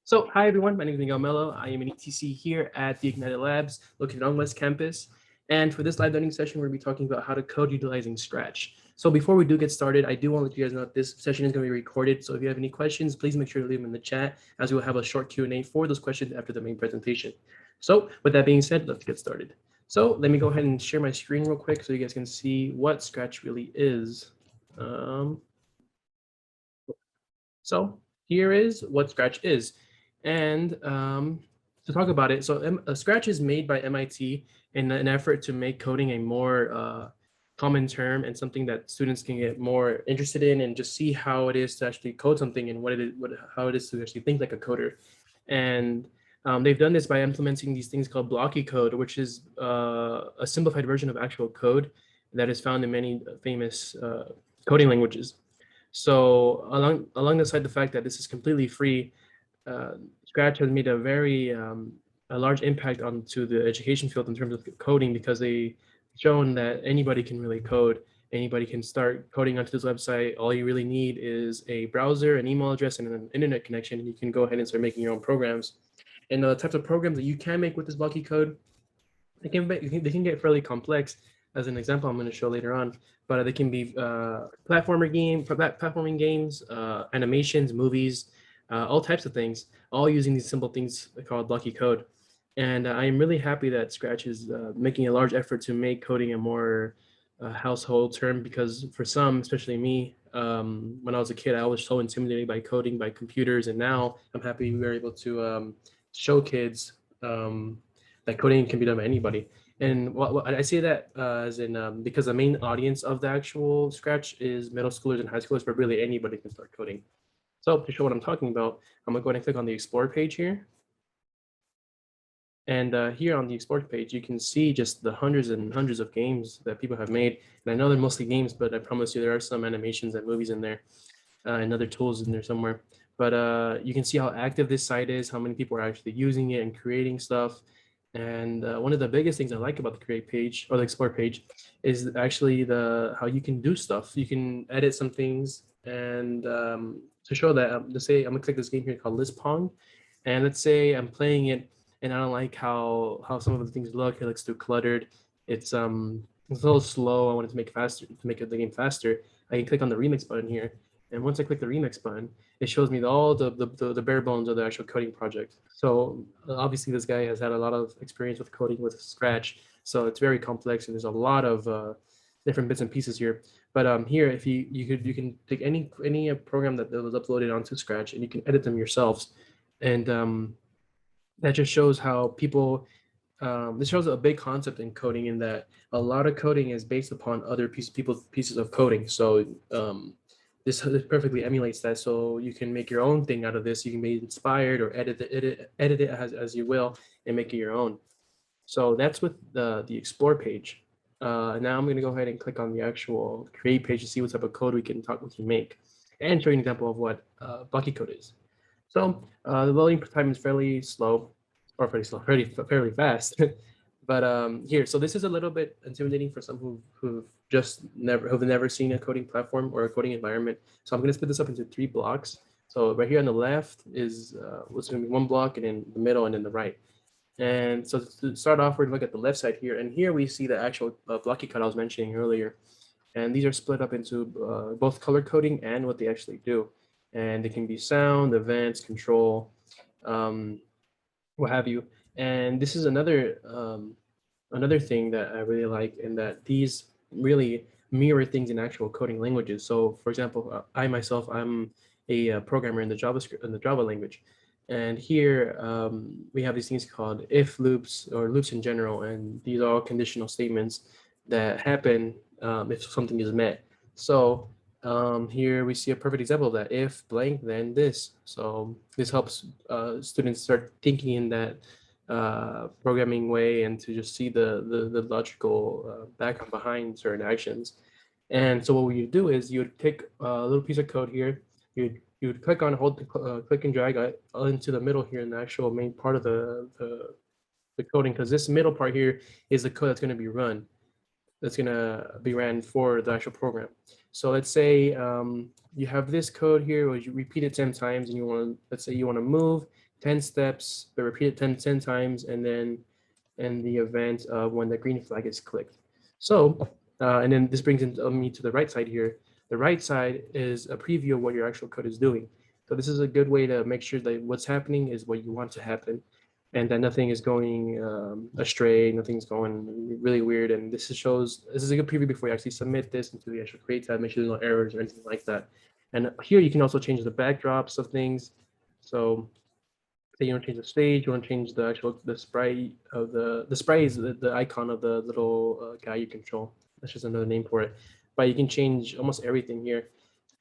So, hi everyone, my name is Miguel Melo. I am an ETC here at the IgnitED Labs located on West Campus. And for this live learning session, we're going to be talking about how to code utilizing Scratch. So before we do get started, I do want to let you guys know that this session is going to be recorded. So if you have any questions, please make sure to leave them in the chat, as we will have a short Q&A for those questions after the main presentation. So with that being said, let's get started. So let me go ahead and share my screen real quick so you guys can see what Scratch really is. So here is what Scratch is. And to talk about it, so Scratch is made by MIT in an effort to make coding a more common term and something that students can get more interested in and just see how it is to actually code something and how it is to actually think like a coder. And they've done this by implementing these things called blocky code, which is a simplified version of actual code that is found in many famous coding languages. So alongside the fact that this is completely free, Scratch has made a very a large impact onto the education field in terms of coding, because they've shown that anybody can really code. Anybody can start coding onto this website. All you really need is a browser, an email address, and an internet connection, and you can go ahead and start making your own programs. And the types of programs that you can make with this blocky code, they can get fairly complex. As an example, I'm going to show later on, but they can be platforming games, animations, movies, all types of things, all using these simple things called blocky code. And I am really happy that Scratch is making a large effort to make coding a more household term, because for some, especially me, when I was a kid, I was so intimidated by coding, by computers, and now I'm happy we were able to show kids that coding can be done by anybody. And what I say that as in because the main audience of the actual Scratch is middle schoolers and high schoolers, but really anybody can start coding. So to show what I'm talking about, I'm gonna go ahead and click on the Explore page here. And here on the Explore page, you can see just the hundreds and hundreds of games that people have made. And I know they're mostly games, but I promise you there are some animations and movies in there and other tools in there somewhere. But you can see how active this site is, how many people are actually using it and creating stuff. And one of the biggest things I like about the Create page or the Explore page is actually how you can do stuff. You can edit some things, and to show that, let's say I'm gonna click this game here called List Pong, and let's say I'm playing it and I don't like how some of the things look. It looks too cluttered. It's a little slow. I wanted to make the game faster. I can click on the remix button here, and once I click the remix button, it shows me all the bare bones of the actual coding project. So obviously this guy has had a lot of experience with coding with Scratch, so it's very complex and there's a lot of different bits and pieces here. But here, if you can take any program that was uploaded onto Scratch and you can edit them yourselves, and that just shows how people. This shows a big concept in coding, in that a lot of coding is based upon other people's pieces of coding. So this perfectly emulates that. So you can make your own thing out of this. You can be inspired or edit it as you will and make it your own. So that's with the Explore page. Now I'm going to go ahead and click on the actual Create page to see what type of code we can make, and show you an example of what blocky code is. So the loading time is fairly slow, or fairly fast. But here, so this is a little bit intimidating for some who've never seen a coding platform or a coding environment. So I'm going to split this up into 3 blocks. So right here on the left is what's going to be 1 block, and in the middle, and in the right. And so to start off, we're going to look at the left side here, and here we see the actual blocky code I was mentioning earlier. And these are split up into both color coding and what they actually do. And they can be sound, events, control, what have you. And this is another thing that I really like, in that these really mirror things in actual coding languages. So for example, I'm a programmer in the Java language. And here we have these things called if loops, or loops in general. And these are all conditional statements that happen if something is met. So here we see a perfect example of that. If blank, then this. So this helps students start thinking in that programming way, and to just see the logical background behind certain actions. And so what you do is you would take a little piece of code here. You would click on, click and drag it into the middle here in the actual main part of the coding, because this middle part here is the code that's going to be run. That's going to be ran for the actual program. So let's say you have this code here, where you repeat it 10 times, and let's say you want to move 10 steps, but repeat it 10 times, and then in the event of when the green flag is clicked. So, and then this brings me to the right side here. The right side is a preview of what your actual code is doing. So this is a good way to make sure that what's happening is what you want to happen, and that nothing is going astray, nothing's going really weird. And this is a good preview before you actually submit this into the actual create tab, make sure there's no errors or anything like that. And here you can also change the backdrops of things. So say you want to change the stage, you want to change the sprite of the sprite is the icon of the little guy you control. That's just another name for it. But you can change almost everything here.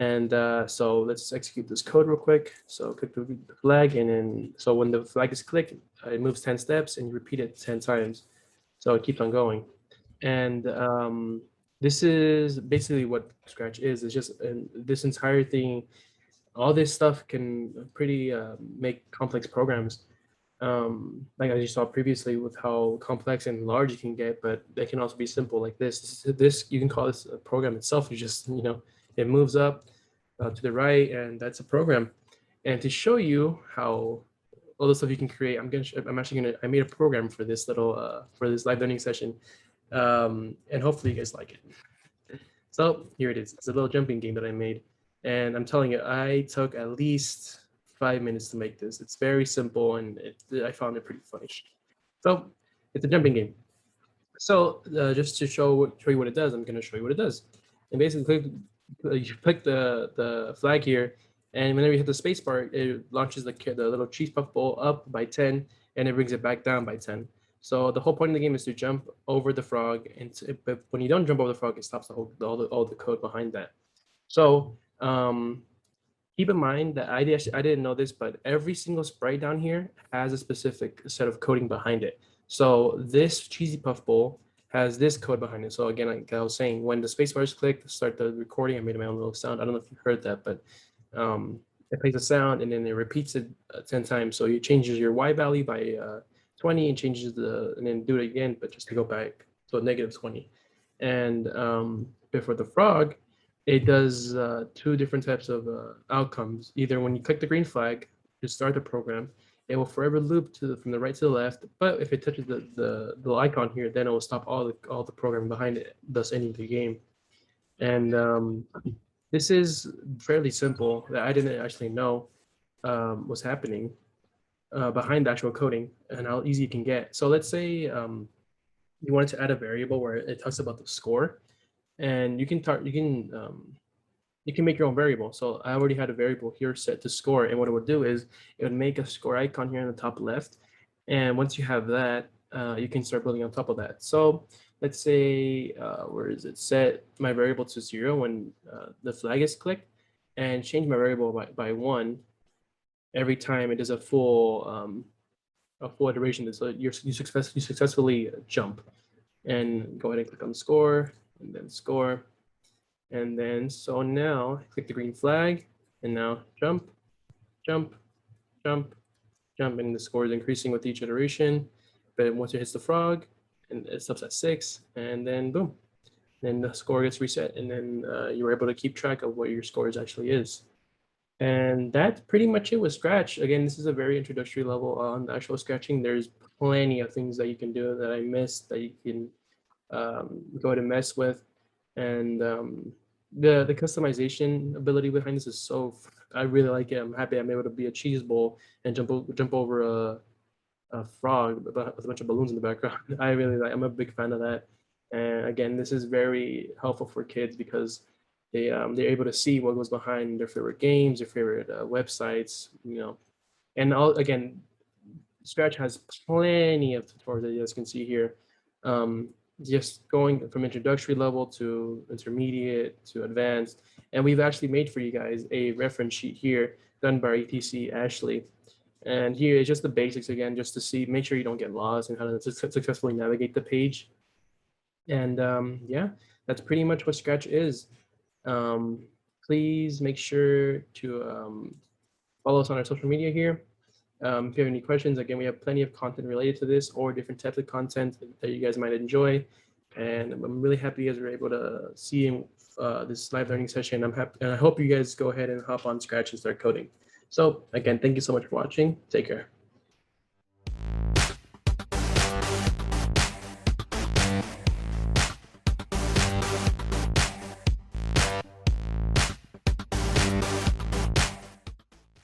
And so let's execute this code real quick. So click the flag, and then so when the flag is clicked, it moves 10 steps, and you repeat it 10 times. So it keeps on going. And this is basically what Scratch is. It's just this entire thing. All this stuff can pretty make complex programs. Like as you saw previously with how complex and large it can get, but they can also be simple like this. This you can call this a program itself. You just, it moves up to the right, and that's a program. And to show you how all the stuff you can create, I made a program for this little for this live learning session, and hopefully you guys like it. So here it is. It's a little jumping game that I made, and I'm telling you, I took at least 5 minutes to make this. It's very simple, and I found it pretty funny. So it's a jumping game. So just to show you what it does, I'm going to show you what it does. And basically, you click the flag here, and whenever you hit the space bar, it launches the little cheese puff bowl up by 10, and it brings it back down by 10. So the whole point of the game is to jump over the frog, but when you don't jump over the frog, it stops all the code behind that. So keep in mind that I didn't know this, but every single sprite down here has a specific set of coding behind it. So this cheesy puff bowl has this code behind it. So again, like I was saying, when the space bar is clicked to start the recording, I made my own little sound. I don't know if you heard that, but it plays a sound and then it repeats it 10 times. So it changes your Y value by 20 and changes and then do it again, but just to go back, so -20. And before the frog, it does two different types of outcomes. Either when you click the green flag to start the program, it will forever loop from the right to the left. But if it touches the little icon here, then it will stop all the programming behind it, thus ending the game. And this is fairly simple. That I didn't actually know was happening behind the actual coding and how easy it can get. So let's say you wanted to add a variable where it talks about the score, and you can make your own variable. So I already had a variable here set to score, and what it would do is it would make a score icon here in the top left, and once you have that, you can start building on top of that. So let's say where is it, set my variable to 0 when the flag is clicked, and change my variable by 1 every time it does a full iteration. So you successfully jump, and go ahead and click on score, and then score. And then, so now click the green flag, and now jump, jump, jump, jump, and the score is increasing with each iteration. But once it hits the frog, and it stops at 6, and then boom, then the score gets reset, and then you're able to keep track of what your scores actually is. And that's pretty much it with Scratch. Again, this is a very introductory level on actual scratching. There's plenty of things that you can do that I missed that you can go ahead and mess with. And the customization ability behind this is I really like it. I'm happy I'm able to be a cheese bowl and jump over a frog with a bunch of balloons in the background. I'm a big fan of that. And again, this is very helpful for kids because they're able to see what goes behind their favorite games, their favorite websites, And again, Scratch has plenty of tutorials that you guys can see here. Just going from introductory level to intermediate to advanced. And we've actually made for you guys a reference sheet here done by ETC Ashley. And here is just the basics again, just to make sure you don't get lost and how to successfully navigate the page. And yeah, that's pretty much what Scratch is. Please make sure to follow us on our social media here. If you have any questions, again, we have plenty of content related to this or different types of content that you guys might enjoy. And I'm really happy you guys were able to see this live learning session. I'm happy, and I hope you guys go ahead and hop on Scratch and start coding. So again, thank you so much for watching. Take care.